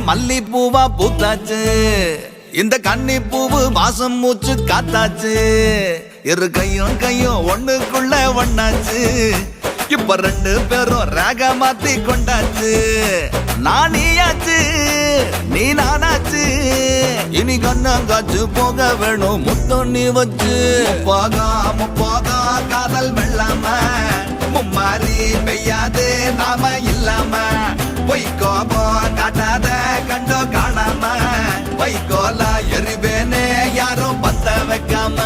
மல்லி பூவா பூத்தாச்சு இந்த கன்னி பூவு வாசம் மூச்சு காத்தாச்சு இரு கையும் கையும் ஒண்ணுக்குள்ள ஒண்ணாச்சு இப்ப ரெண்டு பேரும் ராக மாத்தி கொண்டாச்சு நானியாச்சு நீ நானாச்சு இனி கண்ணங்காச்சு போக வேணும் முத்தோ நீ வச்சு போகா காதல் வெள்ளாம மும்மாரி பெய்யாது நாம இல்லாம பொய்க்கோபோ காட்டாத கண்டோ காணாம வைக்கோல எரிவேனே யாரும் பத்த வைக்காம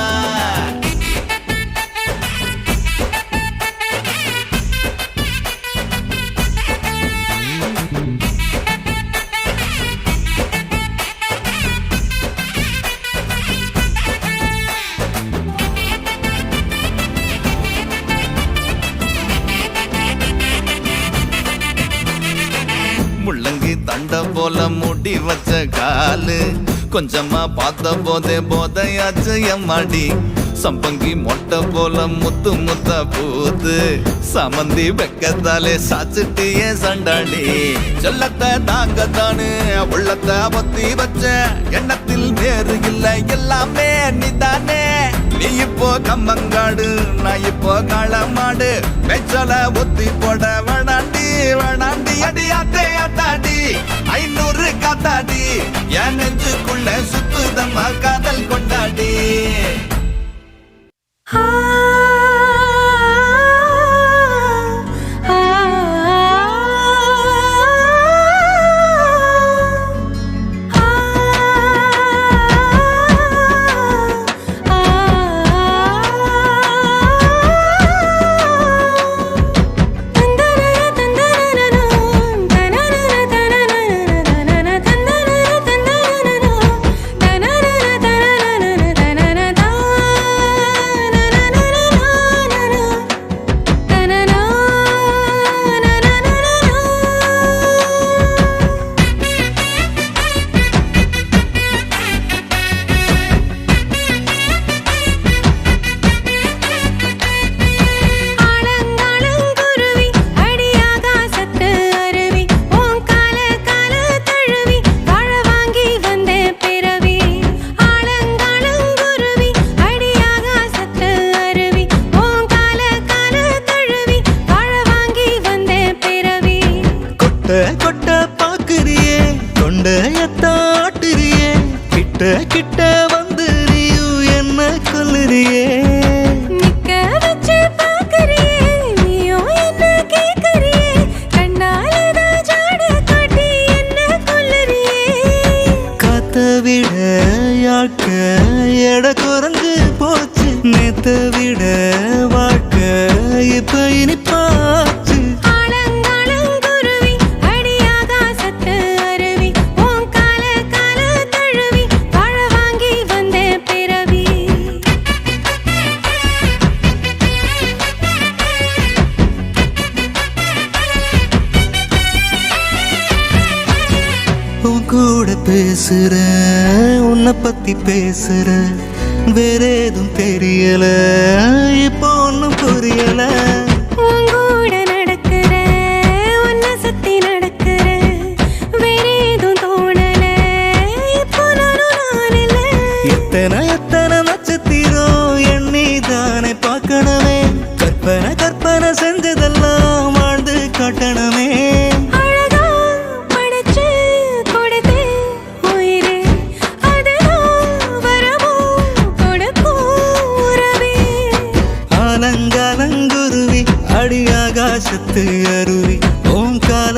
முள்ளங்கி தண்ட போல முடி வச்ச காலு கொஞ்சமா பார்த்த போதே போதையாச்சு எம்மாடி சம்பங்கி மொட்டை போல முத்து முத்த பூத்து சமந்தி வெக்கத்தாலே சாச்சிட்டியே சண்டாடி செல்லத்தை தாங்கத்தானு உள்ளத்தை பத்தி வச்ச எண்ணத்தில் வேறு இல்லை எல்லாமே நீதானே நீ இப்போ கம்மங்காடு நான் இப்போ களமாடு வெச்சல ஒத்தி போட வேணாண்டி அடியாத்தே அத்தாடி 500 காத்தாடி என் நெஞ்சுக்குள்ள சுத்துதம்மா காதல் கொண்டாடி கொட்ட பாக்குறியே தொண்டையத்தாட்டுறியே கிட்ட கிட்ட வந்துறியும் என்ன கொல்லுறியே நிக்க வச்சு பாக்குறியே நீயும் என்ன கேக்குறியே கண்ணால ஜாட காட்டி என்ன கொல்லுறியே காத்த விட யாக்க எட குறைஞ்சு போச்சு நேத்த விட வாழ்க்கை இப்ப இனிப்பாச்சு கூட பேசுற உன்னை பத்தி பேசுற வேற ஏதும் தெரியல இப்போ ஒன்னும் புரியல உங்கூட நடக்கிற உன்னை சுத்தி நடக்கிற வேற ஏதும் தோணல இப்போ நான் இல்ல எத்தனை நட்சத்திரம் எண்ணி தானே பார்க்கணுமே கற்பனை செஞ்சதெல்லாம் வாழ்ந்து காட்டணுமே ஆகாசத்து அருவி ஓம் கால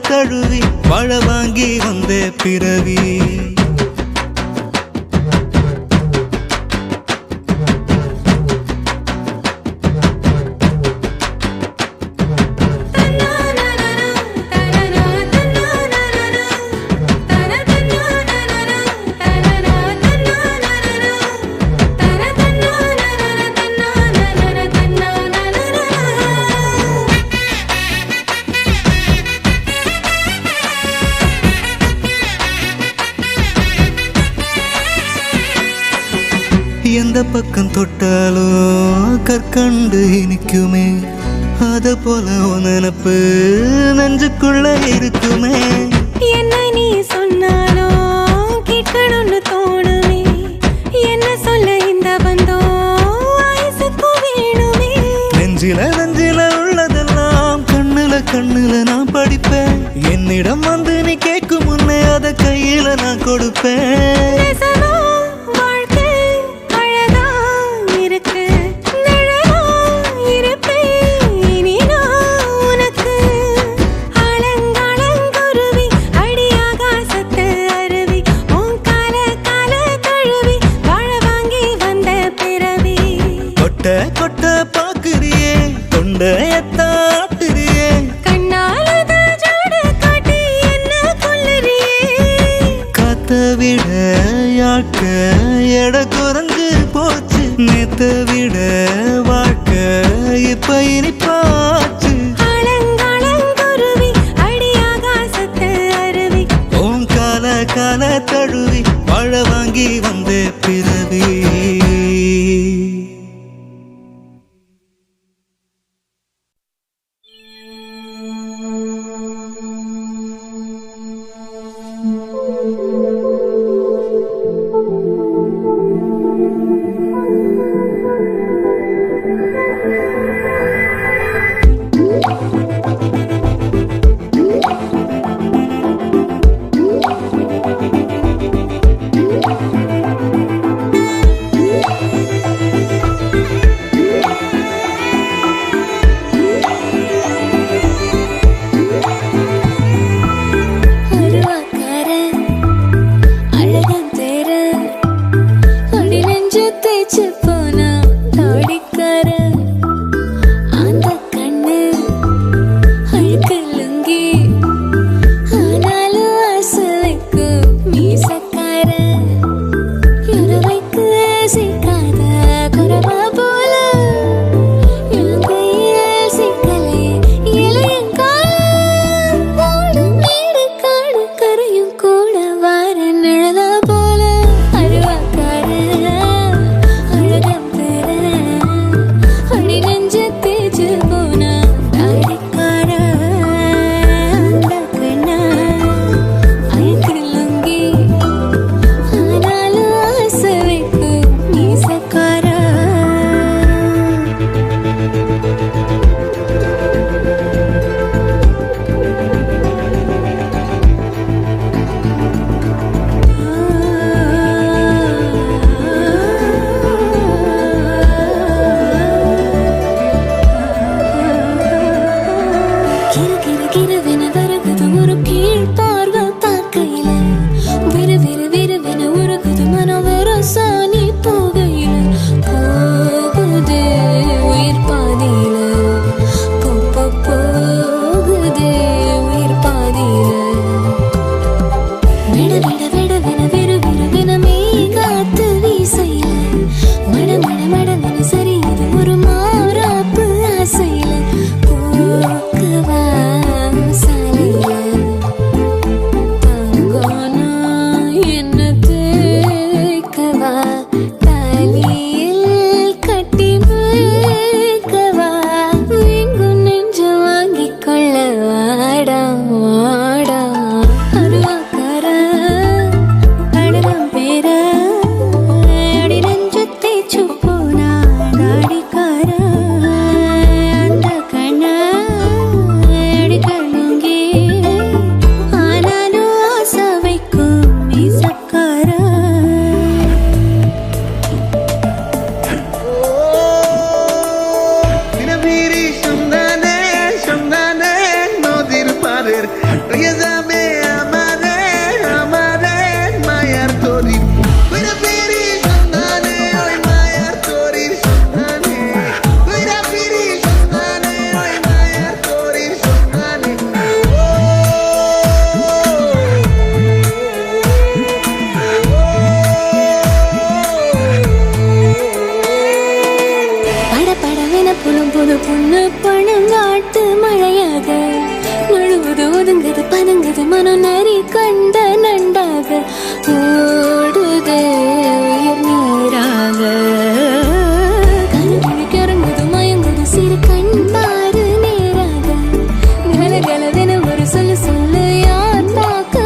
தழுவி வாழ வாங்கி வந்த பிறவி எந்த பக்கம் தொட்டாலும் கற்கண்டு இனிக்குமே அத போல நினப்பு நெஞ்சுக்குள்ள இருக்குமே என்ன நீ சொன்னாலும் கேட்கணும்னு தோணுமே. என்ன சொல்ல இந்த பந்தம் ஆயுசுக்கும் வேணுமே. நெஞ்சில உள்ளதெல்லாம் கண்ணுல நான் படிப்பேன். என்னிடம் வந்து நீ கேட்கும் முன்னே அத கையில நான் கொடுப்பேன். நெசமா வாழ்க்கை அழகா இருக்கு. நிழலா இருப்பேன் இனி நான் உனக்கு. அலங்கருவி அடி ஆகாசத்து அருவி. உன் கால தழுவி வாழ வாங்கி வந்த பிறவி. கொட்ட பாக்குறியே தொண்டையத்தாட்டுறியே. கண்ணாலத ஜோட காட்டி என்ன கொல்லுறியே. காத்த விட யாக்க எட குறைஞ்சு போச்சு. நேத்த விட வாழ்க்கை இப்ப இனிப்பாச்சு. அலங்கருவி அடி ஆகாசத்து அருவி. உன் கால தழுவி வாழ வாங்கி வந்த பிறவி. புது பொண்ணு பணங்காட்டு மழையாக நழுவுது ஒதுங்குது பதுங்குது மனம் நரி கண்ட நண்டாக ஓடுது உயிர் நீராக கருமணி கறங்குது மயங்குது சிறு கண் பாரு நேராக கலகலவென ஒரு சொல்லு சொல்லு யார் பார்க்க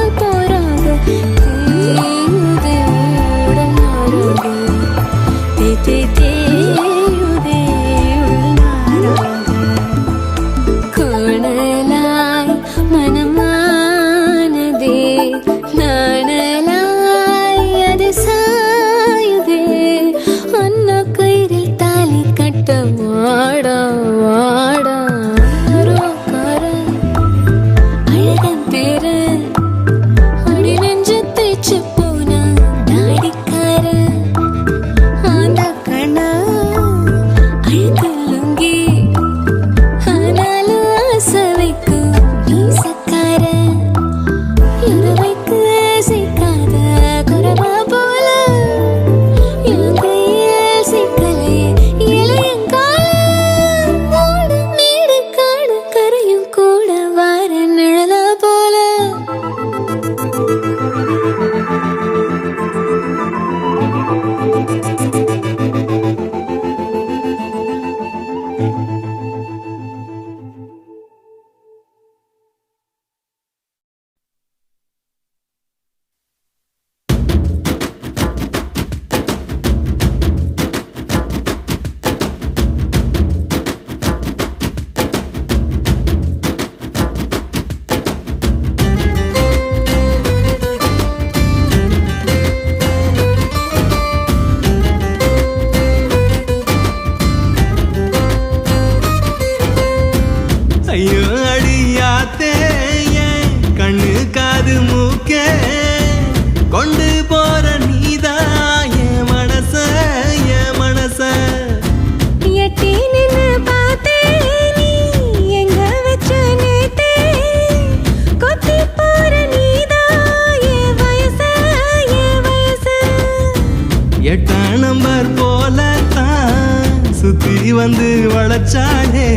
ஃப்ளவர் போல தான் சுத்தி வந்து வளச்சாளே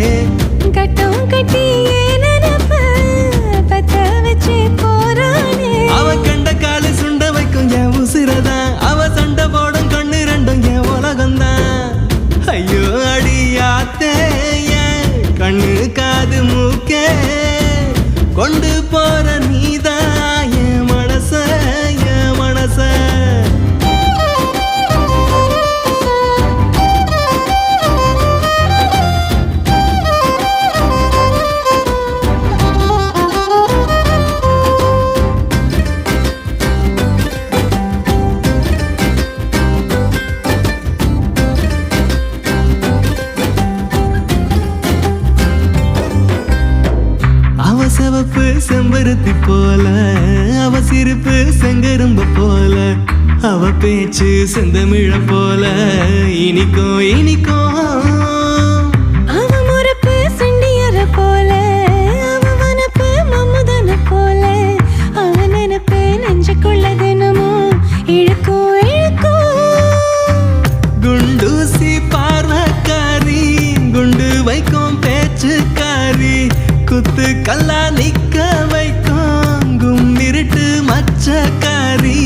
கட்டம் கட்டி நினைப்பு பத்த வச்சு போறானே அவ கண்ட காலு சுண்ட வைக்கும் என் உசிரதான் அவ சண்டை போடும் கண்ணு ரெண்டும் என் உலகம்தான் ஐயோ அடியாத்தே என் கண்ணு காது மூக்கே கொண்டு போற நீதான் என் மனச என் மனச சிவப்பு செம்பருத்தி போல அவ சிரிப்பு செங்கரும்ப போல அவ பேச்சு செந்தமிழ போல இனிக்கும் இனிக்கும் அவ முறப்பு சண்டியர போல அவ வனப்பு மம்முதன போல அவ நினப்பு நெஞ்சுக்குள்ள தினமும் இழுக்கும் இழுக்கும் குண்டூசி பார்வக்காரி குண்டு வைக்கும் பேச்சுக்காரி குத்து கல்லா நிக்க வைக்கும் கும்மிருட்டு மச்சக்காரி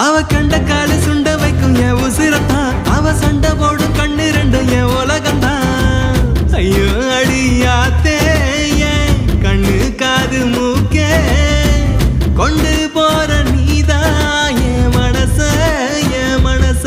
அவ கண்ட காலு சுண்ட வைக்கும் என் உசிரத்தான் அவ சண்டை போடும் கண்ணு ரெண்டும் என் உலகம்தான் ஐயோ அடியாத்தே என் கண்ணு காது மூக்கே கொண்டு போற நீதான் என் மனச என் மனச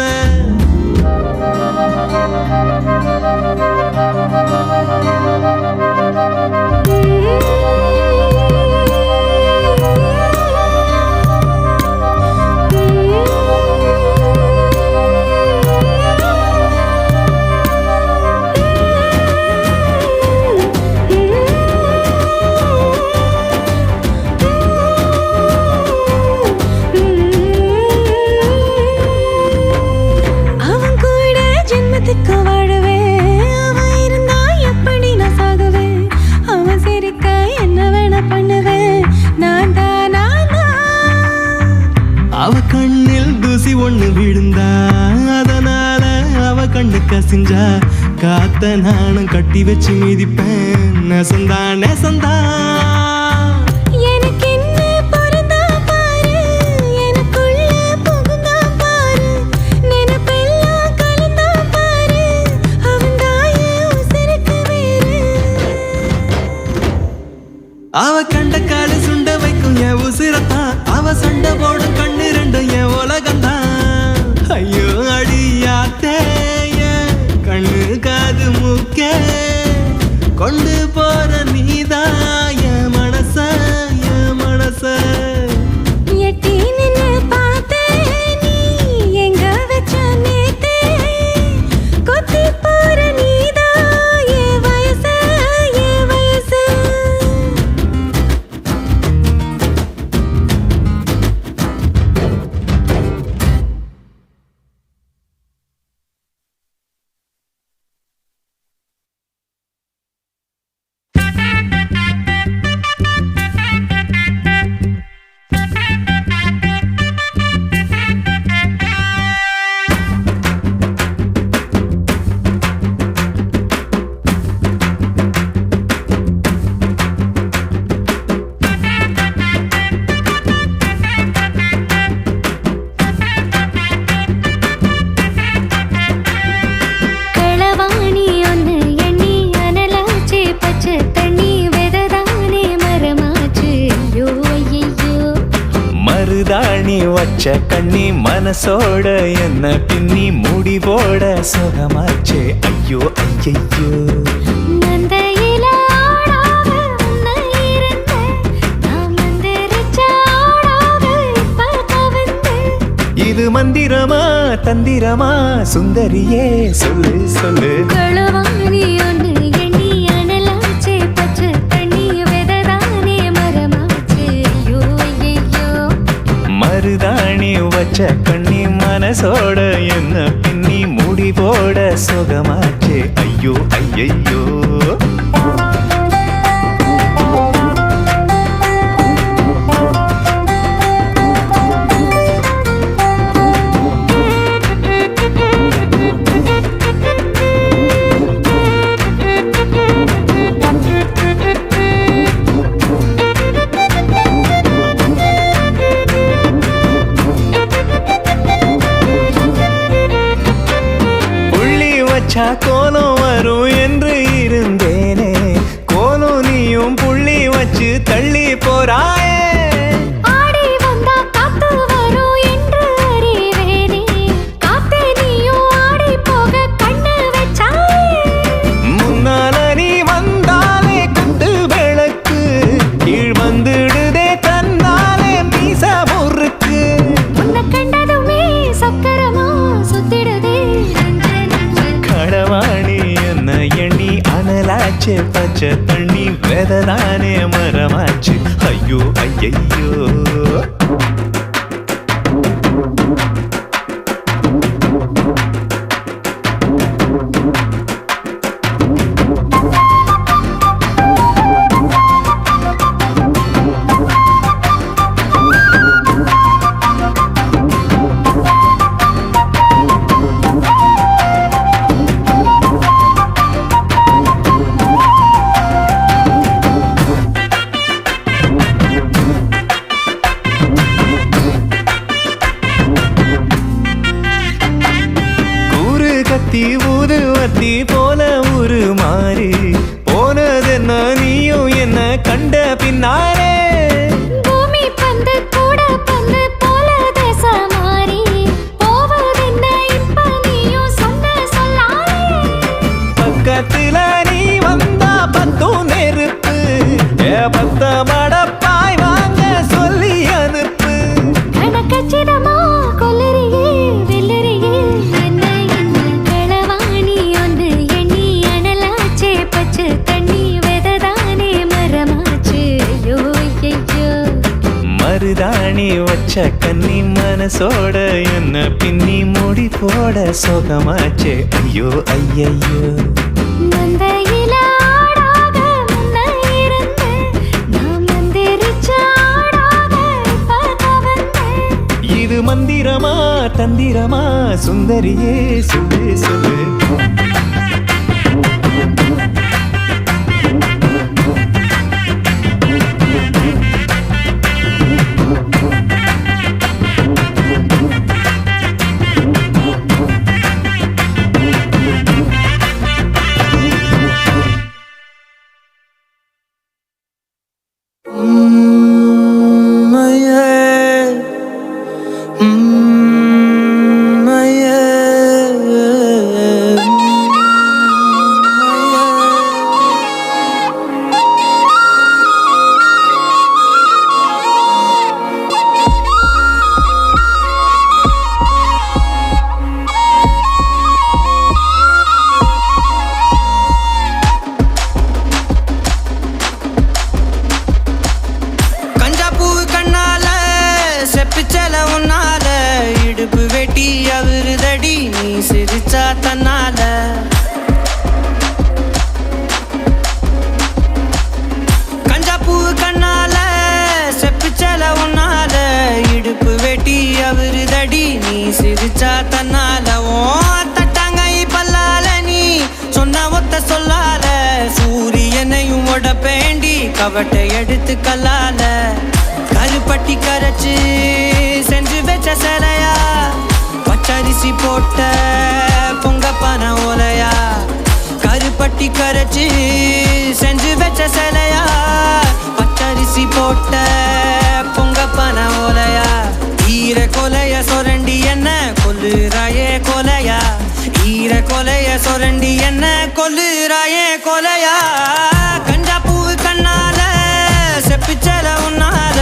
அவ கண்ணில் தூசி ஒண்ணு விழுந்தா அதனால அவ கண்ணு கசிஞ்சா காத்த நானும் கட்டி வச்சு மிதிப்பேன் நெசந்தா நெசந்தா எனக்கு என்ன பொருந்தா பாரு எனக்குள்ள புகுந்தா பாரு நினைப்பெல்லாம் கலந்தா பாரு அவன்தாய உசிருக்கு வேறு அவ கண்ட காலு சுண்ட வைக்கும் என் உசிரத்தான் அவ சண்டை போடும் கண்ணு ரெண்டும் என் உலகம்தான் ஐயோ அடியாத்தே என் கண்ணு காது மூக்கே கொண்டு போற நீதான் என் மனச என் மனச எட்டி நின்னு பார்த்தே நீ எங்க வச்ச நேத்தே கொத்தி போற நீதான் என் வயசு என் வயசு மருதாணி வச்ச கண்ணி மனசோட என்ன பின்னி முடிவோட சுகமாச்சே ஐயோ ஐயையோ இது மந்திரமா தந்திரமா சுந்தரியே சொல்லு சொல்லு களவாணி ஒன்று எண்ணி அனலாச்சே பச்சை தண்ணி வெததானே மரமாச்சே ஐயோ ஐயோ மருதாணி வச்ச கண்ணி மனசோட என்ன பின்னி முடிவோட சுகமாச்சே ஐயோ ஐயையோ வச்சா கோலம் வரும் என்று இருந்தேனே, கோலம் நீயும் புள்ளி வச்சு தள்ளி போறாயே. ஆடி வந்தா காத்து வரும் என்று அறிவேனே, காத்தே நீயும் ஆடி போக கண்ணு வச்சாயே. முன்னால நீ வந்தாலே கண்டு விளக்கு, கீழ் வந்துடுதே தன்னாலே மீச முறுக்கு. உன்னை கண்டதுமே சக்கரமா சுத்திடுதே நெஞ்சு நெஞ்சு. களவாணி என்ன எண்ணி அனலாச்சு, பச்சை தண்ணி வெததானே மரமாச்சு. ஐயோ ஐயையோ. ஊதுவத்தி போல ஒரு மாறி போனதென்ன நீயும் என்ன கண்ட பின்னாலே. பூமி பந்து கூட பந்து போல தேச மாறி போவதென்ன இப்ப நீயும் சொன்ன சொல்லாலே. பக்கத்துல நீ வந்தா பத்தும் நெருப்பு, பத்த மடப்பாய் வாங்க சொல்லி அனுப்பு. கணக்கச்சிதமா கொல்லறியே வெல்லறியே என்ன என்ன களவாணி ஒன்று எண்ணி அனலாச்சே, பச்சை தண்ணி வெததானே மரமாச்சு. ஐயோ ஐயோ. மருதாணி வச்ச கன்னி மனசோட என்ன பின்னி முடி போட சோகமாச்சே. ஐயோ ஐயையோ. மந்தையில ஆடாக முன்ன இருந்து நான் மந்திரிச்ச ஆடாக இப்ப கவர்ந்தேன். இது மந்திரமா தந்திரமா சுந்தரியே சொல்லு சொல்லு. தன்னால கஞ்சாப்பூ கண்ணால செப்பிச்சல உன்னால இடுப்பு வெட்டி அவருதடி நீ சிரிச்சா தன்னால. ஓ தட்டாங்கை பல்லால நீ சொன்ன ஒத்த சொல்லால சூரியனையும் உடப்பேண்டி கவட்டை எடுத்து கல்லால. கருப்பட்டி கரைச்சு செஞ்சு வச்ச சிலையா, பச்சரிசி போட்ட பொங்க பன ஓலையா. கருப்பட்டி கரைச்சு செஞ்சு வச்ச சிலையா, பச்சரிசி போட்ட பொங்க பன ஓலையா. ஈர கொலைய சொரண்டி என்ன கொல்லுறாயே கொலையா, ஈர கொலைய சொரண்டி என்ன கொல்லுறாயே கொலையா. கஞ்சா பூவு கண்ணால செப்பிச்சல உன்னால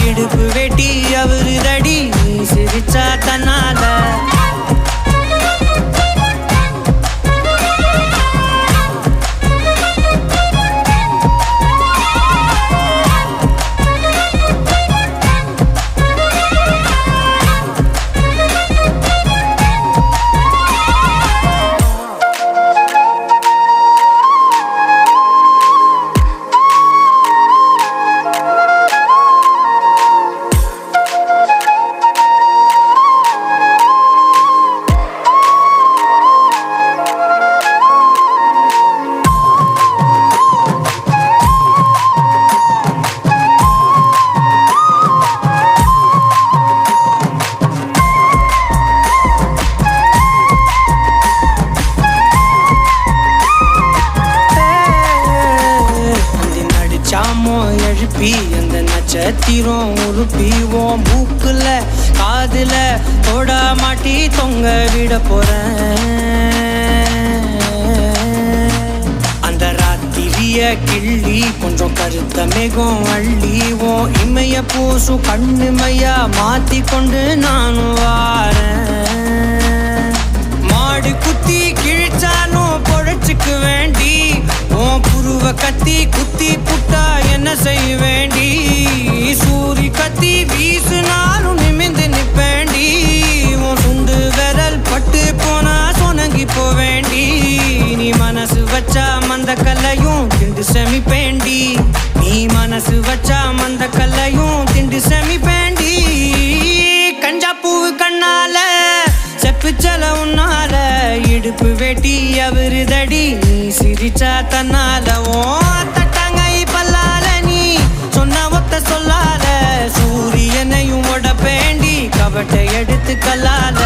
இடுப்பு வெட்டி அவருதடி நீ சிரிச்சா தன்னால. சீக்கிரம் உருப்பிவோம் மூக்குல காதுல தொட மாட்டி தொங்க விட போறேன் அந்த ராத்திரிய கிள்ளி கொஞ்சம் கருத்த மேகம் அள்ளிவோம் இமைய பூசும் கண்ணு மையா மாத்தி கொண்டு நானும் வாரேன் மாடு குத்தி கிழிச்சாலும் பொழைச்சுக்கு வேண்டி உன் புருவ கத்தி குத்தி புட்டா என்ன செய்ய வேண்டி சூரி கத்தி வீசுனாலும் நிமிந்து நிப்பேண்டி உன் சுண்டு விரல் பட்டு போனா சொனங்கி போவேண்டி நீ மனசு வச்சா மந்த கல்லையும் திண்டு செமிப்பேண்டி நீ மனசு வச்சா மந்த கல்லையும் திண்டு செமிப்பேண்டி கஞ்சா பூவு கண்ணால செப்புச்சல உன்னால இடுப்பு வெட்டி அவருதடி நீ சிரிச்சா தன்னால ஓ தட்டாங்கை பல்லால நீ சொன்ன ஒத்த சொல்லால சூரியனையும் உடப்பேண்டி கவட்டை எடுத்து கல்லால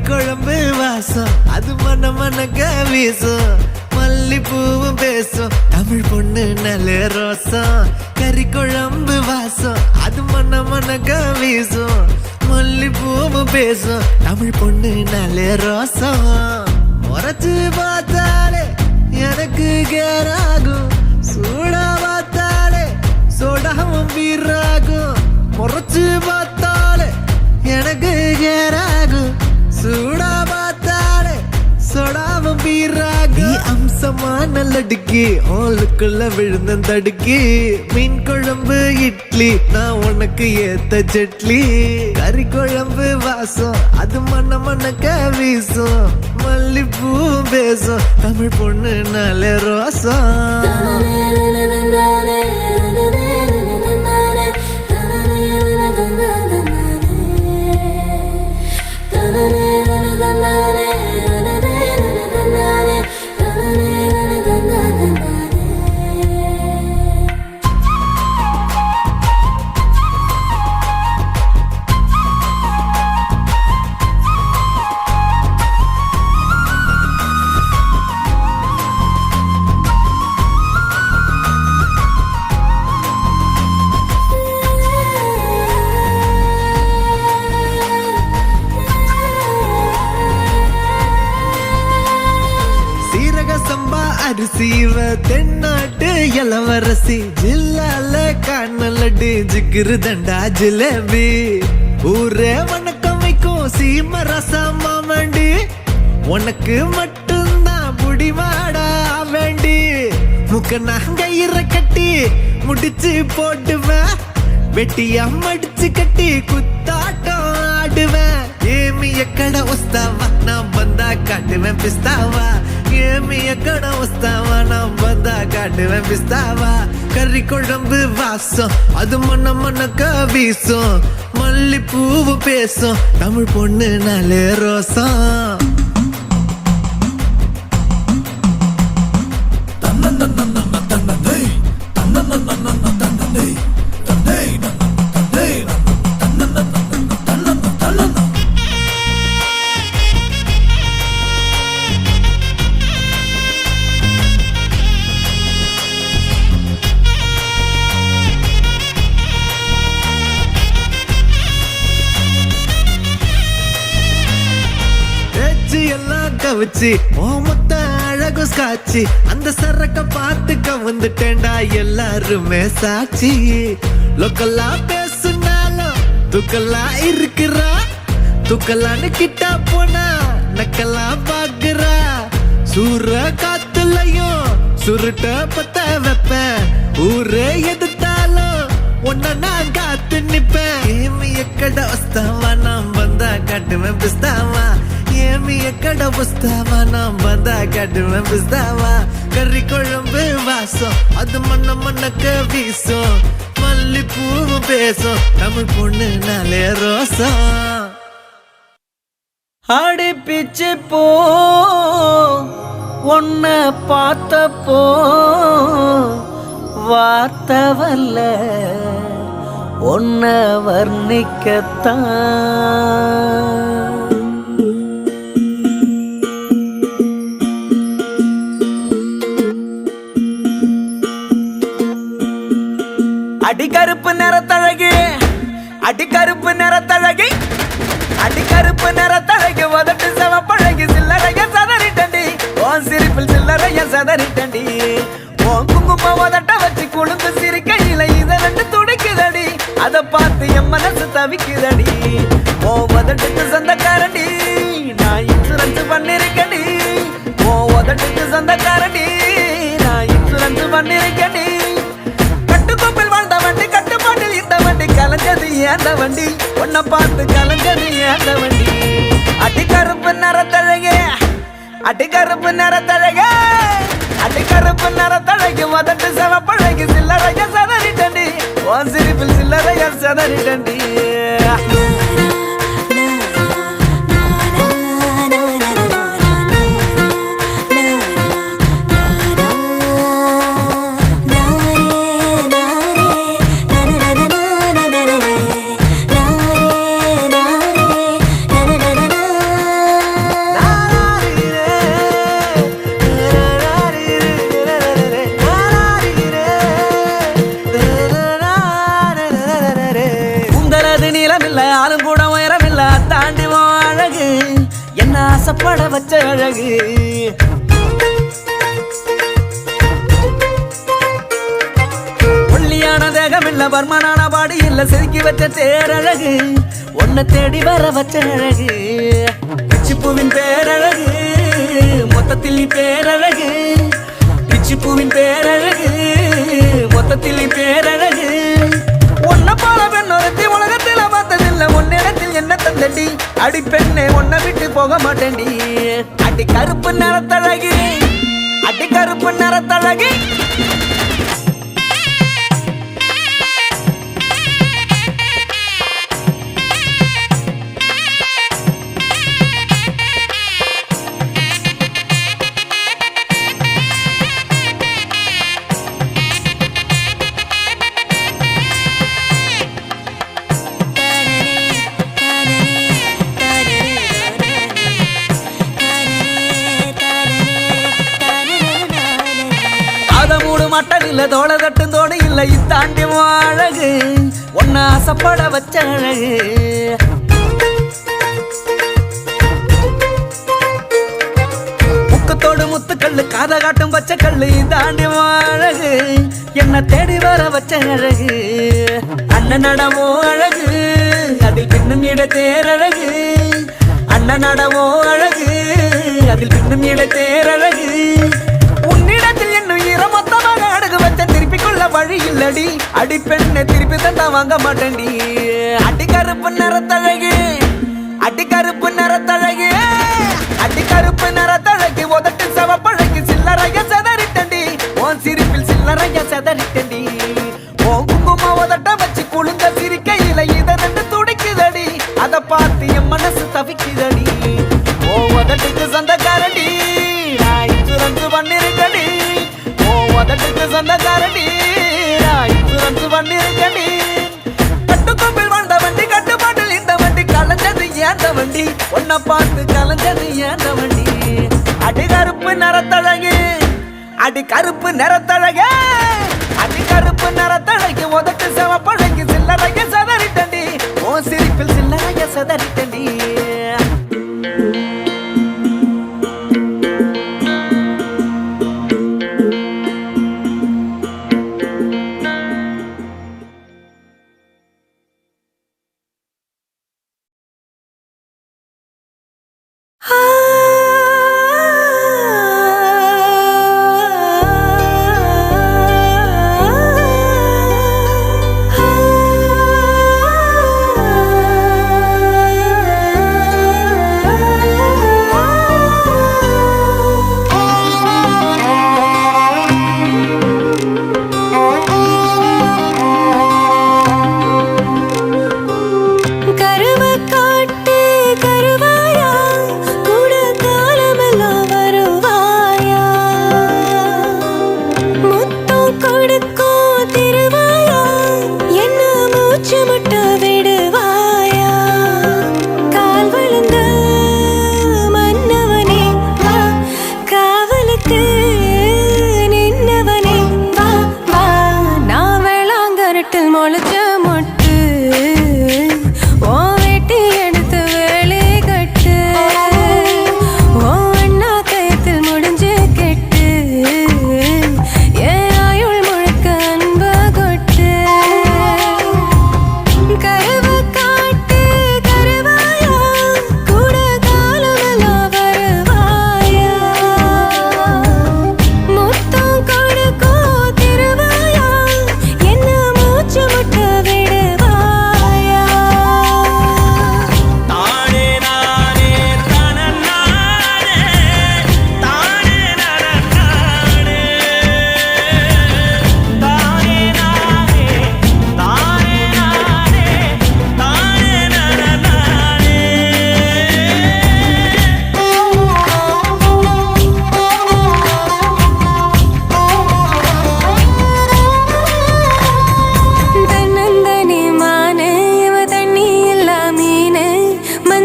குழம்பு வாசம் அது மன மனக்க வீசும் மல்லிப்பூவும் பேசும் தமிழ் பொண்ணு நல்ல ரோசம் கறி குழம்பு வாசம் அது மன மனக்க வீசும் மல்லிப்பூவும் பேசும் தமிழ் பொண்ணு நல்ல ரோசம் முறைச்சு பார்த்தாலே எனக்கு கேராகும் சூடா பார்த்தாலே சோடாவும் பீராகும் முறைச்சு பார்த்தாலே எனக்கு கேராகும் சூடா பார்த்தாலே சொடாவும் பீராகு அம்சமான லடுக்கி ஓலுக்குள்ள விழுந்த தடுக்கி மீன் குழம்பு இட்லி நான் உனக்கு ஏத்த சட்லி கறி குழம்பு வாசம் அது மன மனக்க வீசும் மல்லிப்பூ பேசும் தமிழ் பொண்ணு நல்ல ரோசம் அரிசிவ தென்னாட்டு இளவரசி ஜில்லால காணலடி ஜிகிரு தண்டா ஜிலேபி ஊரே வணக்கம் வைக்கும் சீம ரசமா வேண்டி உனக்கு மட்டும்தான் புடிவாடா வேண்டி முக்க நாங்கயிற கட்டி முடிச்சு போடுவேன் வெட்டியா மடிச்சு கட்டி குத்தாட்டம் ஆடுவேன் ஏமி எக்கட வஸ்தாவா நான் வந்தா காட்டுவேன் பிஸ்தாவா ஏமி எக்கட வஸ்தாவா நான் வந்தா காட்டுவேன் பிஸ்தாவா கறி குழம்பு வாசம் அது மன மனக்க வீசும் மல்லிப்பூவு பேசும் தமிழ் பொண்ணு நல்ல ரோசம் கவச்சி ஓமத்த அழகு காட்சி அந்த சரக்க பார்த்துக்க வந்துட்டேன்டா எல்லாருமே சாட்சி லோக்கல்லா பேசுனாலும் துக்கல்லா இருக்கிறா துக்கல்லான்னு கிட்டா போனா நக்கல்லா பாக்குறா சூற காத்துலயும் சுருட்ட பத்த வைப்பேன் ஊரே எதிர்த்தாலும் உன்ன நான் காத்து நிப்பேன் ஏமி எக்கட வஸ்தாவா நான் வந்தா காட்டுவேன் பிஸ்தாவா ஏமி எக்கட வஸ்தாவா நான் வந்தா காட்டுவேன் பிஸ்தாவா கறி குழம்பு வாசம் அது மண்ணக்க வீசும் மல்லிப்பூவும் பேசும் தமிழ் பொண்ணு நாளே ரோசம் அடி பிச்சு போ உன்ன பார்த்தப்போ வார்த்தை வல்ல உன்ன வர்ணிக்கத்தான் அடிக்கருப்பு நிறத்தழகி அடிக்கருப்பு நிறத்தழகி அடிக்கருப்பு நிறத்தழகி உதட்டு செவப்பழகி சில்லறைய சதறிட்டண்டி உன் சிரிப்பில் சில்லறைய சதறிட்டண்டி உன் குங்கும உதட்ட வச்சு குழுந்து சிரிக்கையில இத ரெண்டு துடிக்குதடி அத பார்த்து என் மனசு தவிக்குதடி உன் உதட்டுக்கு சொந்தக்காரண்டி நான் இன்சூரன்ஸ் பண்ணிருக்கடி உன் உதட்டுக்கு சொந்தக்காரண்டி நான் இன்சூரன்ஸ் பண்ணிருக்கடி கட்டுக்கோப்பில் வாழ்ந்த வண்டி கட்டுப்பாட்டில் இந்த வண்டி கலைஞ்சது ஏந்த வண்டி உன்னை பார்த்து கலைஞ்சது ஏந்த வண்டி அடிக்கருப்பு நிறத்தழகே அடிக்கருப்பு நிறத்தழகே அடிக்கருப்பு நிறத்தழகி உதட்டு செவப்பழகி சில்லறைய சதறிட்டண்டி உன் சிரிப்பில் சில்லறைய சதறிட்டண்டி ஆளும் கூட உயரமில்ல தாண்டிவோம் அழகு என்ன ஆசைப்பட வச்ச அழகு ஒல்லியான தேகம் இல்ல பர்மனான பாடி இல்ல செதுக்கி வச்ச தேரழகு உன்னை தேடி வர வச்ச அழகு பிச்சிப்பூவின் பேரழகு மொத்தத்தில் நீ பேரழகு பிச்சிப்பூவின் பேரழகு மொத்தத்தில் நீ பேரழகு உன்னை போல பெண்ணொருத்தி உலகத்தில் பார்த்ததில்ல உன்னிடத்தில் என்ன தந்தடி அடி பெண்ணே உன்னை விட்டு போக மாட்டேன்டி அடி கருப்பு நிறத்தழகி அடி கருப்பு நிறத்தழகி மட்டன் இல்ல தோள தட்டும் தோணி இல்ல இத்தாண்டி அழகு ஒன்ன ஆசைப்பட வச்ச அழகு முக்கத்தோடு முத்துக்கல்லு காத காட்டும் பச்சை கல்லு இதாண்டி அழகு என்ன தேடி வர வச்ச அழகு அண்ணன் நடமோ அழகு அதில் பின்னும் இட தேரழகு அண்ணன் நடமோ அழகு அதில் பின்னும் இட தேரழகு உன்னிடத்தில் என்னும் ஈரமொத்தமாக அடகு வச்ச திருப்பி கொள்ள வழி இல்லடி அடி பெண்ணை திருப்பி தந்தா வாங்க மாட்டேன்டி அடி கருப்பு நிறத்தழகி அடி கருப்பு நிறத்தழகி அடி கருப்பு நிறத்தழகி உதட்டு செவப்பழகி சில்லறைய சதறிட்டண்டி உன் சிரிப்பில் சில்லறைய சதறிட்டண்டி உன் குங்கும உதட்ட வச்சு குழுந்த சிரிக்கையில இத ரெண்டு துடிக்குதடி அத பார்த்து என் மனசு தவிக்குதடி உன் உதட்டுக்கு சொந்தக்காரடி நான் இன்சூரன்ஸ் பண்ணிருக்கடி உன் உதட்டுக்கு சொந்தக்காரடி நான் இன்சூரன்ஸ் பண்ணிருக்கடி கட்டுக்கோப்பில் வாழ்ந்த வண்டி கட்டுப்பாட்டில் இந்த வண்டி கலைஞ்சது ஏந்த வண்டி உன்னை பார்த்து கலைஞ்சது ஏந்த வண்டி அடி கருப்பு நிறத்தழகி அடி கருப்பு நிறத்தழகே அடி கருப்பு நிறத்தழகி உதட்டு செவப்பழகி சில்லறைய சதறிட்டண்டி உன் சிரிப்பில் சில்லறைய சதறிட்டண்டி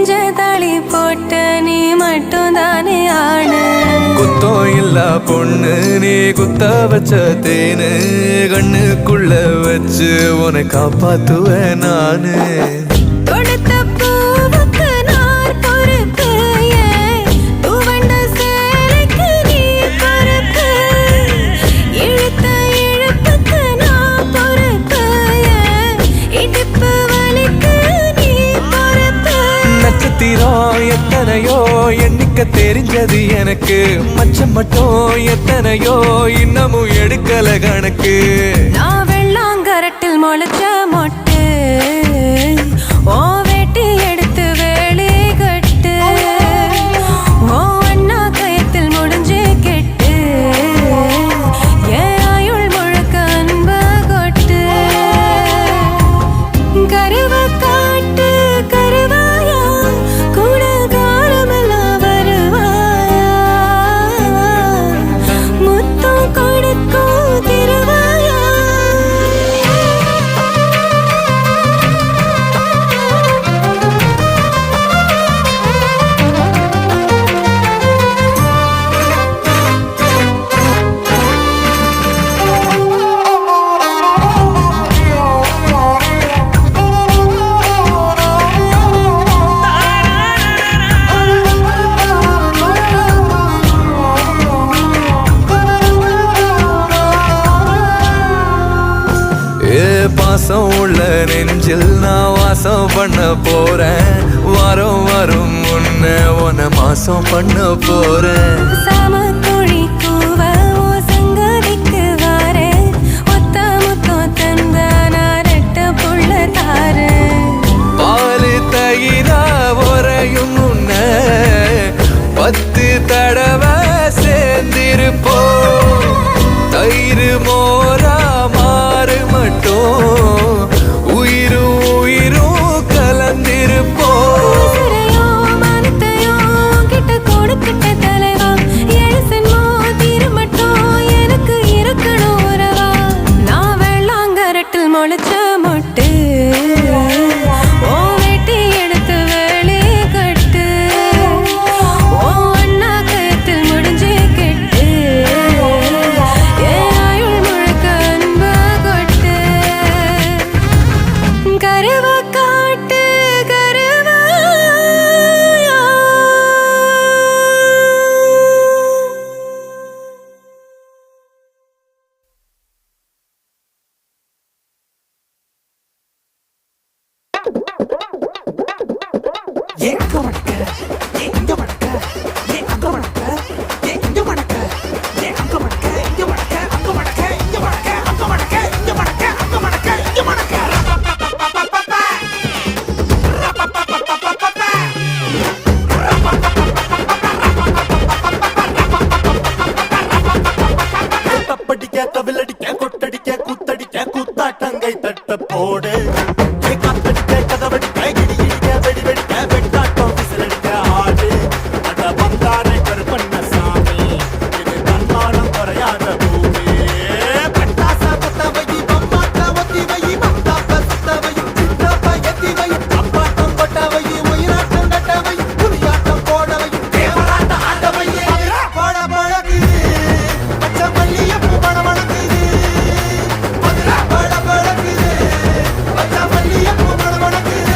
நெஞ்ச தாளி போட்ட நீ மட்டும் தானே ஆணு. குத்தம் இல்ல பொண்ணு நீ குத்த வச்ச தேனு கண்ணுக்குள்ள வச்சு உன்னை காப்பாத்துவேன் நானு. கொடுத்த பூவுக்கு நார் பொறுப்பு, துவண்ட சேலைக்கு நீ பொறுப்பு, இழுத்த இழுப்புக்கு நான் பொறுப்பு, இடுப்பு வலிக்கு நீ பொறுப்பு. நட்சத்திரம் எத்தனையோ எண்ணிக்க தெரிஞ்சது எனக்கு, மச்சம் மட்டும் எத்தனையோ இன்னமும் எடுக்கல கணக்கு. நான் வெள்ளாங்கரட்டில் முளைச்ச மொட்டு, ஓ வேட்டி எடுத்து வேலி கட்டு, ஓ அண்ணா கயத்தில் முடிஞ்சு கெட்டு, என் ஆயுள் முழுக்க அன்ப கொட்டு. கருவ காட்டு கருவாயா, கூட காலமெல்லாம் வருவாயா, முத்தம் கொடுக்கும் திருவாயா. ஏ பாசம் உள்ள நெஞ்சில் நான் வாசம் பண்ண போறேன், வாரம் வரும் முன்ன உன்னை மாசம் பண்ண போறேன். சாமக்கோழி கூவ ஓ சங்கதிக்கு வாரேன், ஒத்த முத்தம் தந்தானா ரெட்ட புள்ள தாரேன். பாலு தயிரா உறையும் முன்ன 10 தடவை சேர்ந்திருப்போம், தயிர் மோரா மாறு மட்டும் உயிரும் உயிரும் கலந்திருப்போம். உசிரையோ மனத்தையோ கிட்ட கொடுக்கிட்ட தலைவா, எழுசன்மோ திருமட்டும் எனக்கு இருக்கணும் உறவா. நான் வெள்ளாங்கரட்டில் முளைச்ச மொட்டு, ஓ வேட்டி எடுத்து வேலி கட்டு, ஓ அண்ணா கயத்தில் முடிஞ்சு கெட்டு, என் ஆயுள் முழுக்க அன்ப கொட்டு. கருவ காட்டு கருவாயா. தப்படிக்க தவிலடிக்க கொட்டடிக்க குத்தடிக்க குத்தாட்டங்கை தட்ட போடு, காத்தடிக்க கதவடிக்க இடி இடிக்க வெடி வெடிக்க வெட்டாட்டம் விசிலடிக்க ஆடு. அட வந்தாரை கருப்பண்ண சாமி, இது தன்மானம் குறையாத பூமி. பட்டாச பத்தவை பம்மாட்ட ஒத்திவை, மத்தாப்ப சுத்தவை சித்தப்ப எத்திவை, அப்பாட்டம் கொட்டவை உயிராட்டம் கட்டவை, புலியாட்டம் போடவை தேவராட்ட ஆட்டவை. போட பழகுது பச்ச மல்லியப்பூ பட வளர்க்குது, பட பழகுது பச்ச மல்லியப்பூ பட வளர்க்குது.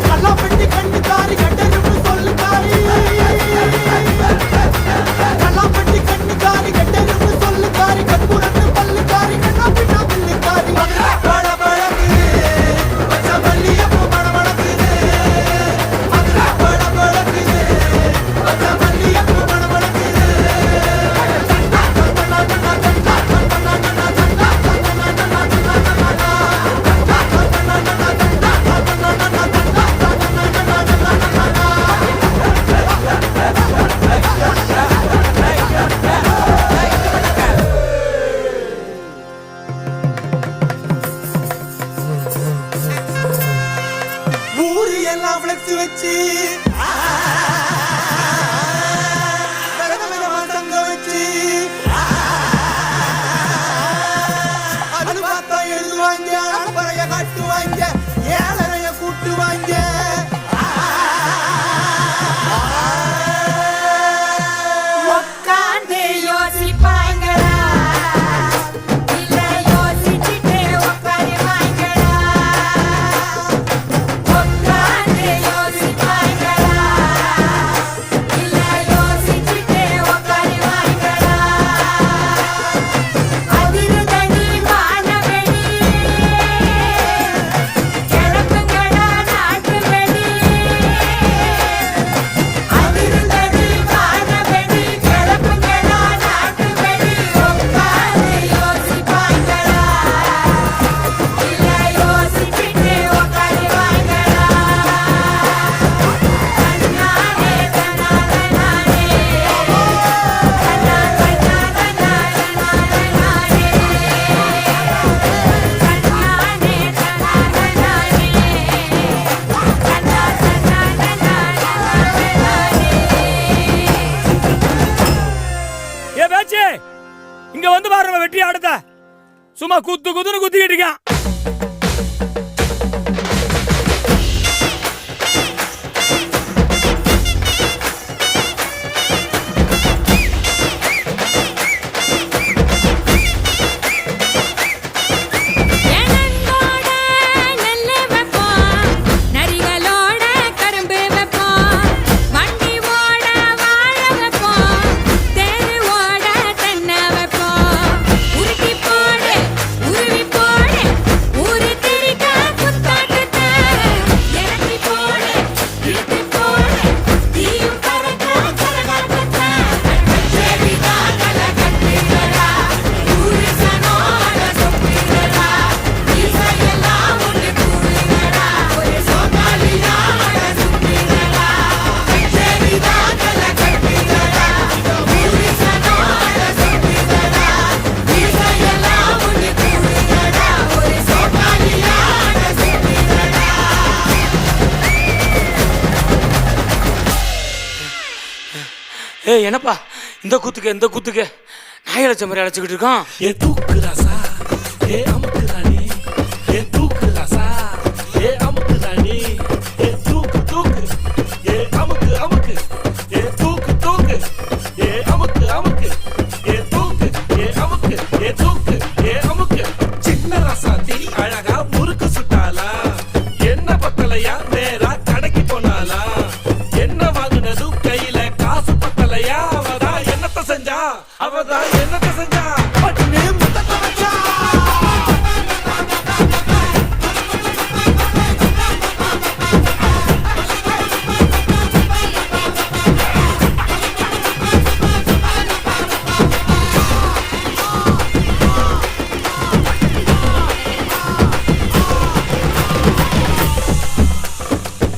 கல்லாப்பட்டி கண்ணு காரி கட்டெருப்பு சொல்லு காரி, கல்லாப்பட்டி கண்ணு காரி கட்டெருப்பு சொல்லு காரி, கற்பூரத்து பல்லு காரி கண்ணா பின்னா பில்லு காரி. பட பழகுது பச்ச மல்லியப்பூ பட வளர்க்குது, பட பழகுது பச்ச மல்லியப்பூ பட வளர்க்குது. ஊரு எல்லாம் ஃப்ளெக்ஸ் வச்சு தங்க வச்சு அது பார்த்தா எழுதுவாங்க, பறைய காட்டுவாங்க, ஏழரைய கூட்டுவாங்க. படத்தை சும்மா குத்துன்னு குத்திக்கிட்டு இருக்கான். ஏய் என்னப்பா இந்த கூத்துக்கு நாய் அழைச்ச மாதிரி அழைச்சிக்கிட்டு இருக்கான். ஏ தூக்கு ராசா ஏ அமுக்கு ராணி ஏ தூக்கு ராசா ஏ அமுக்கு ராணி ஏ தூக்கு ஏ அமுக்கு ஏ தூக்கு ஏ அமுக்கு ஏ தூக்கு ஏ அமுக்கு ஏ அமுக்கு சின்ன ராசாத்தி அழகா முறுக்கு சுட்டாளா என்ன பத்தலையா நேரா கடைக்கு போனாலா என்ன வாங்கினதும் கையில காசு பத்தலையா அவதான் என்னத்த செஞ்சா பட்டுனே முத்தத்தை வச்சா.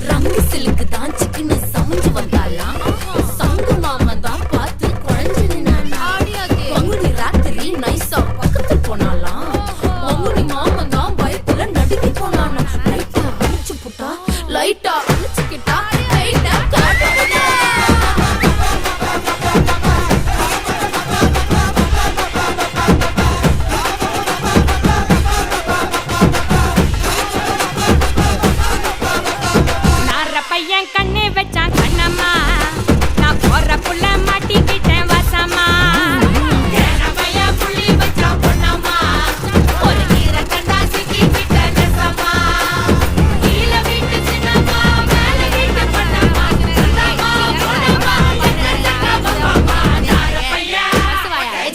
ரங்கு சிலுக்கு தான் சிக்கன சமைஞ்சு வந்தாலாம் சங்கு மாமா தான் பார்த்து குழஞ்சு நின்னானா பங்குனி ராத்திரி நைசா பக்கத்து போனாலாம் பங்குனி மாமா தான் பயத்துல நடுக்கி போனானா லைட்டா அழிச்சு புட்டா லைட்டா அழிச்சுக்கிட்டா லைட்டா காட்டுறதே பையன் கண்ணு வச்சான் கண்ணம்மா நான் போற புள்ள மாட்டிக்கிட்டேன் வசமா புள்ளி வச்சா பொண்ணம்மா ஒரு கீரை கண்டா சிக்கிக்கிட்ட நெசமா கீழ வீட்டு சின்னம்மா மேல வீட்டு பொண்ணம்மா பொண்ணம்மா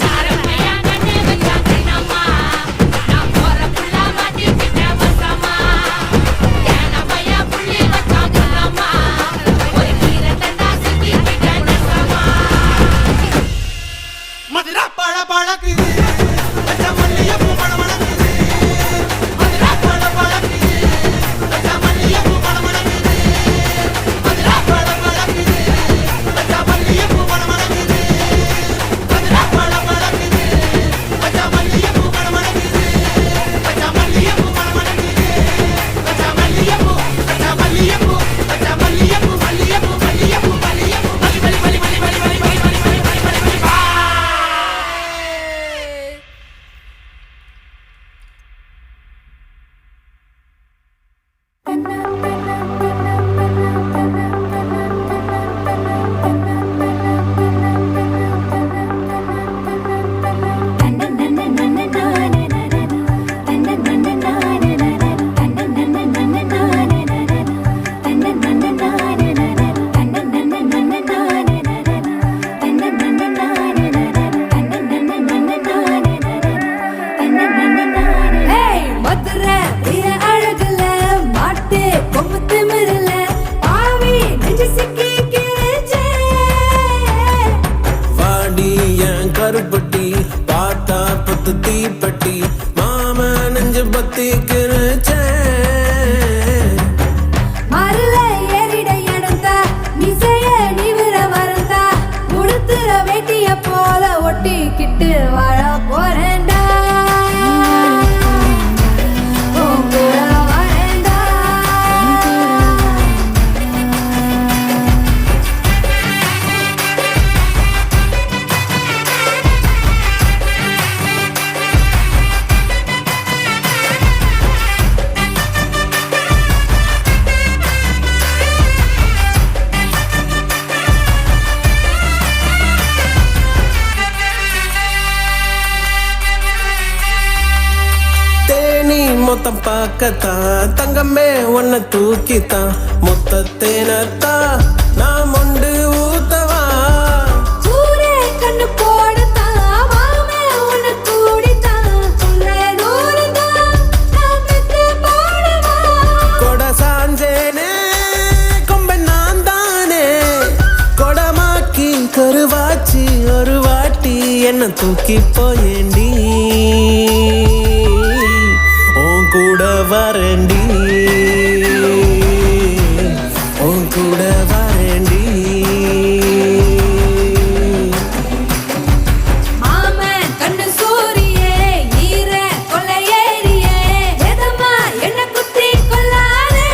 யார பையன் கண்ணு வச்சான் கண்ணம்மா நான் போற புள்ள மாட்டிக்கிட்டேன் வசமா புள்ளி வச்சா கண்ணம்மா ஒரு முத்தம் பார்க்கத்தான் தங்கமே உன்னை தூக்கித்தான் மொத்தத்தேனத்தான் நான் மொண்டு ஊத்தவா ஊரே கண்ணு போடத்தான் மாமே உன்னை கூடித்தான் உன்னை நூறுதான் நான் பெத்து போடவா கொட சாஞ்சேனே கொம்பன் நான் தானே கொடமாக்கி கருவாச்சி ஒரு வாட்டி என்ன தூக்கி போயேண்டி உன் கூட வரேண்டி உன் கூட வரேண்டி மாமே கண்ணு சூரியே ஈர கொள்ளையேறியே எதமா என்ன குத்தி கொள்ளாதே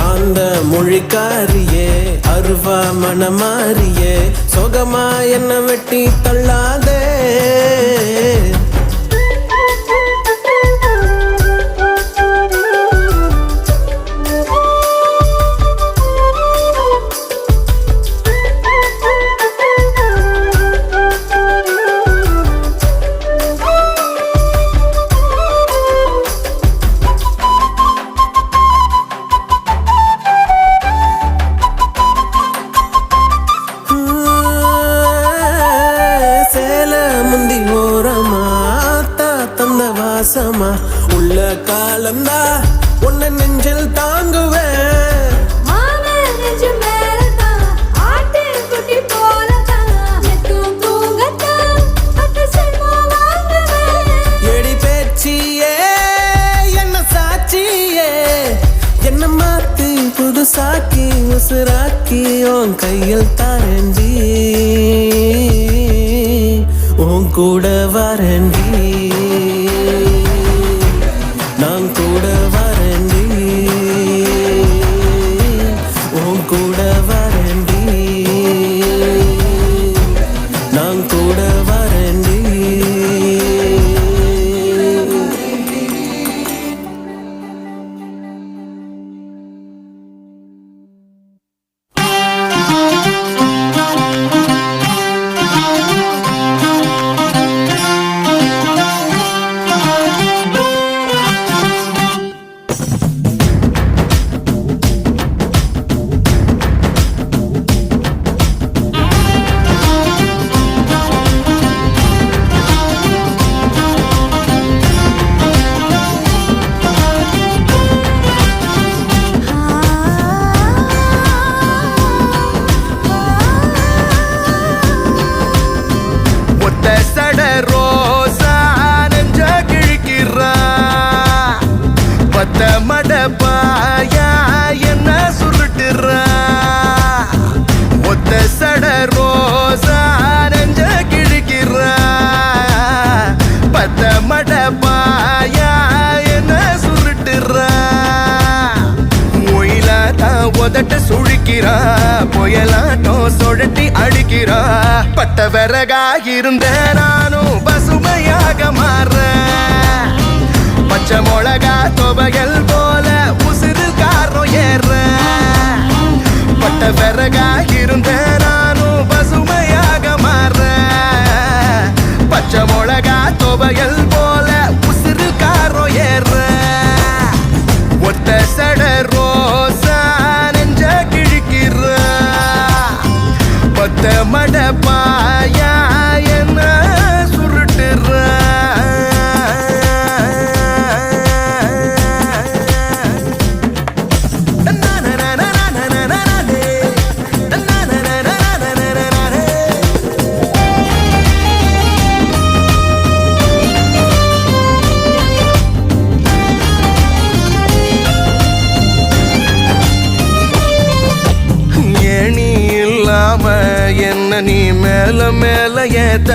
அந்த மொழிக்காரியே அருவா மனமாரியே சொகமா என்ன வெட்டி தள்ளாதே வாசமா உள்ள காலந்தா உன்னை நெஞ்சில் தாங்குவேன் மாமே நெஞ்சு மேலதான் ஆட்டு குட்டி போலதான் எத்தும் தூங்கத்தான் பட்டு செல்வா வாங்குவேன் எடி பேச்சியே என்ன சாட்சியே என்ன மாத்தி புதுசாக்கி உசுராக்கி உன் கையில் தாரண்டி உன் கூட வரண்டி நான் கூட வரண்டி உன் கூட வரண்டி நான் கூட வரண்டி மடப்பாயா என்ன சுருட்டுறா ஒத்த சட ரோசா நெஞ்ச கிழிக்கிறா பத்த மடப்பாயா என்ன சுருட்டுறா ஒயிலாட்டா உதட்ட சுழிக்கிறா புயலாட்டம் சுழட்டி அடிக்கிறா பட்ட விறகாக இருந்த நானும் பசுமையாக மாறேன் பச்சை மிளகா துவையல் போல உசுறு காரம் ஏற பட்ட விறகாக இருந்த நானும் பசுமையாக மாற பச்சை மிளகா துவையல் போல உசுறு காரம் ஏற ஒத்த சட ரோசா நெஞ்ச கிழிக்கிற பத்த மடப்பாயா என்ன சுருட்டுற என்ன நீ மேல மேல ஏத்த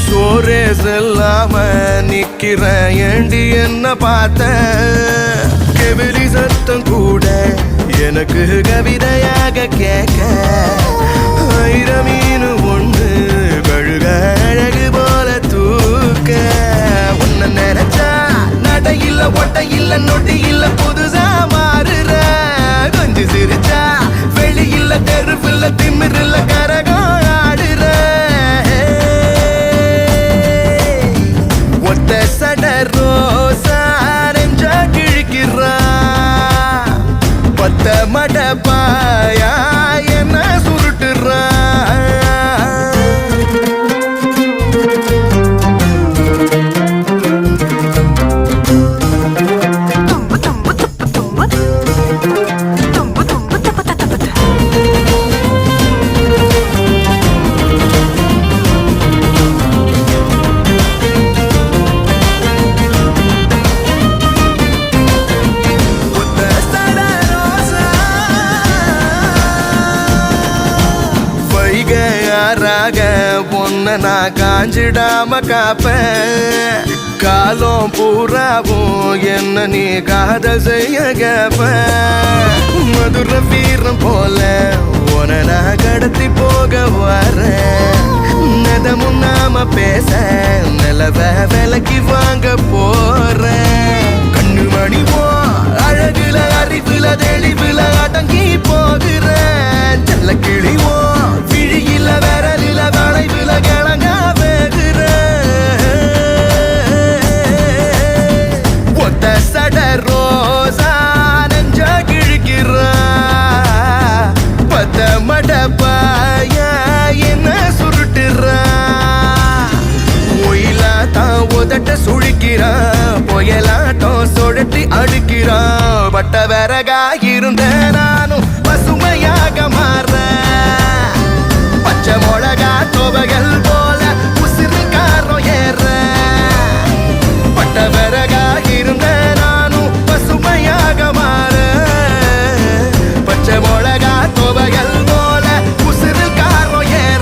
சோரே செல்லாம நிக்கிற ஏண்டி என்ன பார்த்த கெவிலி சத்தம் கூட எனக்கு கவிதையாக கேட்க ஐரமீனு ஒண்ணு கழுக அழகு போல தூக்க உன்ன நினைச்சா நட இல்ல ஒட்ட இல்ல நொட்டி இல்ல புதுசா மாறுற கொஞ்சம் சிரிச்சா வெளி இல்ல தெருவில்ல திமிரில்ல கரகம் ஆடுற ஒத்த சட ஒத்த மடப்பாயா என்ன சுருட்டுறா பொன்ன நான் காஞ்சிடாம காப்பேன் காலம் பூராவும் என்ன நீ காதல் செய்ய கேப்பேன் மதுர வீரம் போல உன நான் கடத்தி போக வரேன் நதமும் நாம பேச நிலவ விலைக்கு வாங்க போறேன் கண்ணு மணிவோ அழகுல அறிவுல தெளிவுல அடங்கி போகிறேன் செல்ல கிழிவோ விழியில விரலில வளைவுல கிழங்க வேகுற ஒத்த சட ரோசா நெஞ்ச கிழிக்கிற பத்த மடப்பாய என்ன சுருட்டுற ஒயிலாத்தான் உதட்ட சுழிக்கிறான் புயலாட்டம் சுழட்டி அடுக்கிறான் பட்ட விறகா இருந்த நானும் பசுமையாக மாறேன் பச்சை மிளகா துவைகள் போல உசிறு காரம் ஏற பட்ட விறகா இருந்த நானும் பசுமையாக மாற பச்சை மிளகா துவைகள் போல உசிறு காரம் ஏற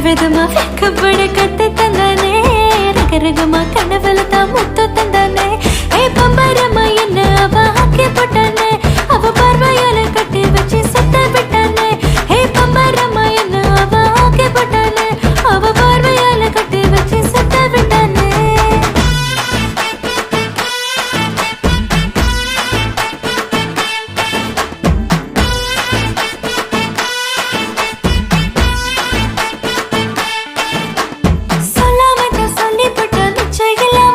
விதமா வெக்கப்பட கத்து தந்தானே ரகரகமா கனவுல தான் முத்து தந்தானே ஏ பம்பரமா என்ன அவ ஆக்கி போட்டானே அவ பார்வையால கட்டி வச்சு சுத்த விட்டானே ஏ பம்பரமா என்ன அவ ஆக்கி போட்டானே அவ பார்வையால கட்டி வச்சு சுத்த விட்டானே சொல்லாம தான் சொல்லி போட்ட மிச்சம் இல்லாம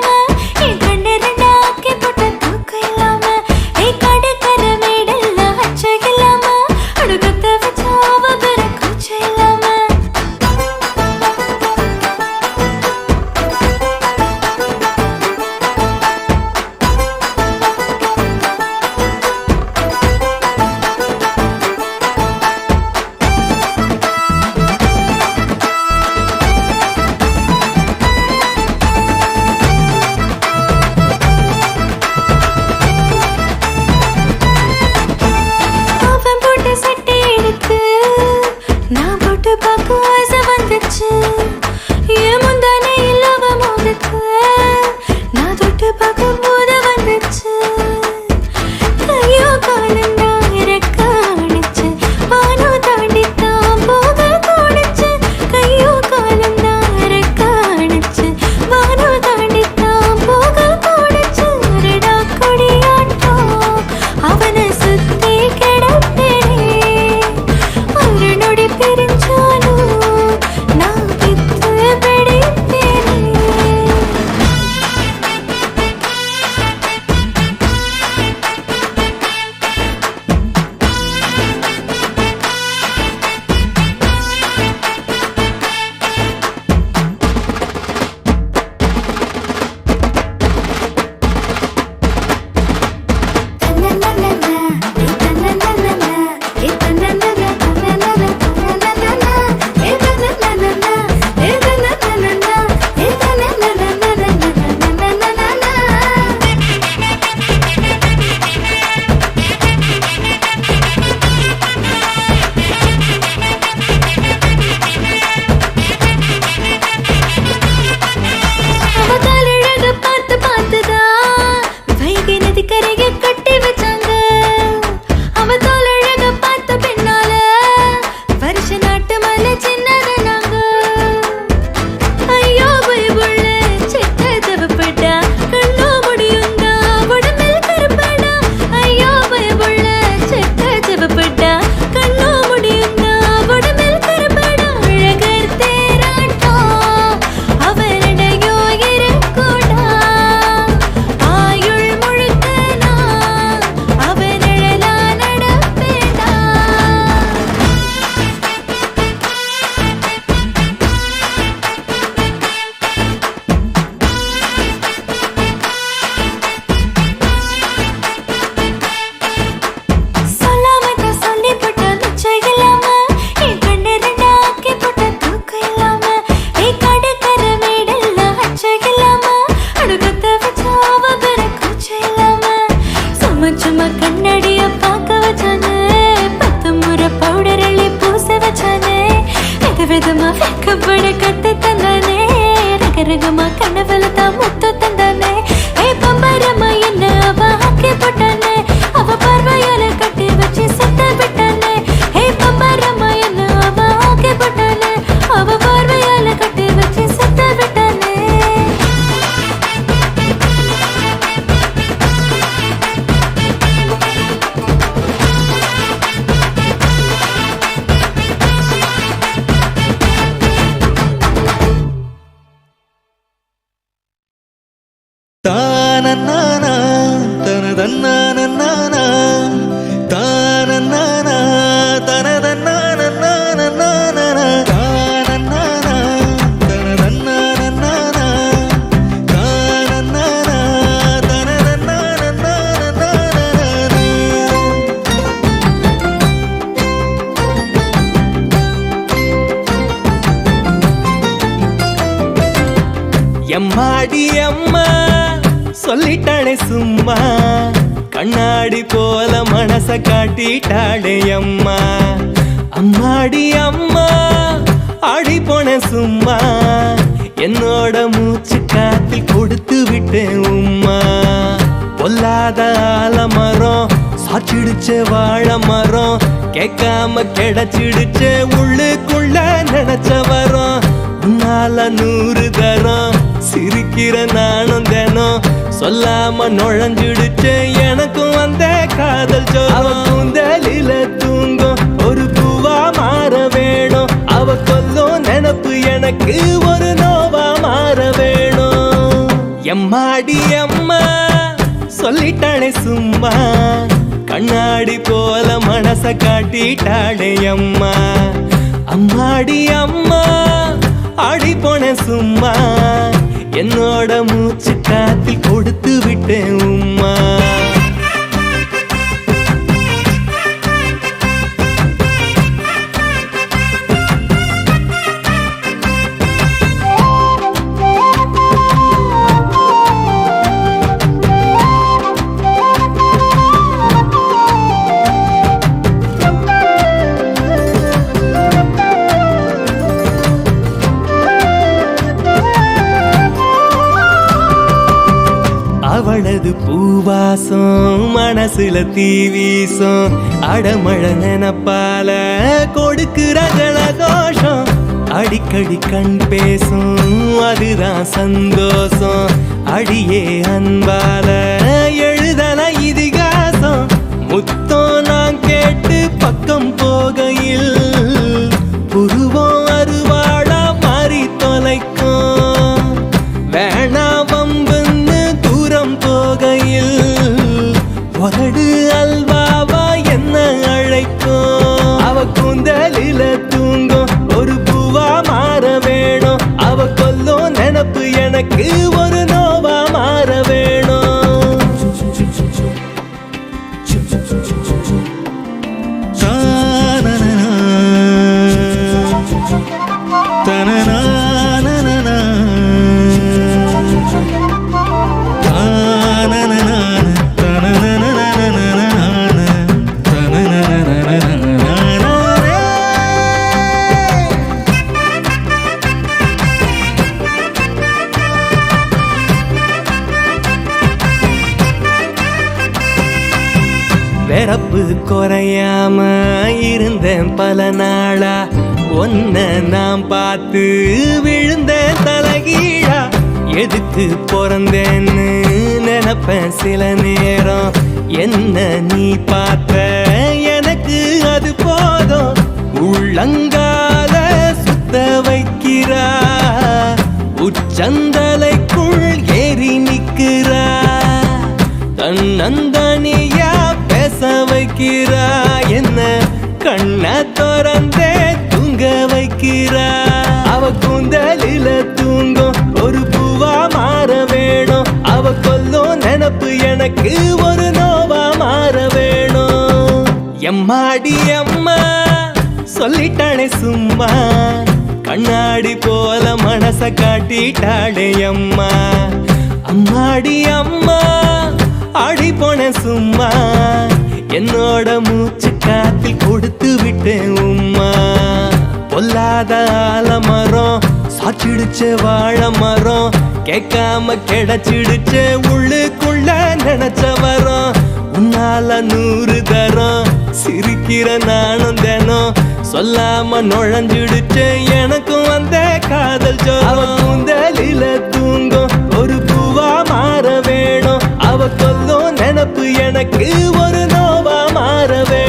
எம்மாடி அம்மா சொல்லிட்டாளே சும்மா கண்ணாடி போல மனச காட்டிட்டாளே அம்மா அம்மாடி அம்மா ஆடி போன சும்மா என்னோட மூச்சு காத்தில் கொடுத்து விட்டேன் உம்மா பொல்லாத ஆலமரம் சாச்சிடுச்ச வாழை மரம் கேட்காம கிடைச்சிடுச்ச உள்ளுக்குள்ள நினைச்ச வரோம் உன்னால 100 தரம் சிரிக்கிற நானும் தினம் சொல்லாம நுழைஞ்சிடுச்ச எனக்கும் வந்த காதல் ஜோரம் கூந்தலில தூங்கும் ஒரு பூவா மாற வேணும் அவ கொல்லும் நினப்பு எனக்கு ஒரு நோவா மாற வேணும் எம்மாடி அம்மா சொல்லிட்டாளே சும்மா கண்ணாடி போல மனச காட்டிட்டாளே அம்மா அம்மாடி அம்மா ஆடி போன சும்மா என்னோட மூச்சு காத்தில் கொடுத்து விட்டேன் உம்மா அவளது பூவாசம் மனசுல தீவீசம் அடமழ நினப்பால கொடுக்கிற ஜலதோஷம் அடிக்கடி கண் பேசும் அதுதான் சந்தோஷம் அடியே அன்பால எழுதல இதிகாசம் முத்தம் நான் கேட்டு பக்கம் போகையில் புருவம் அருவாடா மாறி தொலைக்கும் வேணா வம்புன்னு தூரம் போகையில் உதடு அல்வாவா என்ன அழைக்கும் அவ கூந்தலில தூங்கும் ஒரு பூவா மாற வேணும் அவ கொல்லும் நினப்பு எனக்கு ஒரு நோவா மாற வேணும் வெறப்பு குறையாம இருந்தேன் பல நாளா ஒன்ன நாம் பார்த்து விழுந்தேன் தலகீழா எதுக்கு பிறந்தேன்னு நினைப்பேன் சில நேரம் என்ன நீ பார்த்த எனக்கு அது போதும் உள்ளங்கால சுத்த வைக்கிறா உச்சந்தலைக்குள் ஏறி நிக்கிறா தன்னந்தனியா பேச வைக்கிறா என்ன கண்ண திறந்தே தூங்க வைக்கிறா அவ கூந்தலில தூங்கும் ஒரு பூவா மாற வேணும் அவ கொல்லும் நினப்பு எனக்கு ஒரு நோவா மாற வேணும் எம்மாடி அம்மா சொல்லிட்டாளே சும்மா கண்ணாடி போல மனச காட்டிட்டாளே அம்மா அம்மாடி அம்மா ஆடி போன சும்மா என்னோட மூச்சு காத்தில் கொடுத்து விட்டேன் உம்மா பொல்லாத ஆலமரம் சாச்சிடுச்ச வாழை மரம் கேட்காம கிடைச்சிடுச்ச உள்ளுக்குள்ள நினைச்ச வரோம் உன்னால 100 தரம் சிரிக்கிற நானும் தினம் சொல்லாம நுழைஞ்சிடுச்ச எனக்கும் வந்த காதல் ஜோரம் கூந்தலில தூங்கும் ஒரு பூவா மாற வேணும் அவ கொல்லும் நினப்பு எனக்கு ஒரு நோவா மாற வேணும்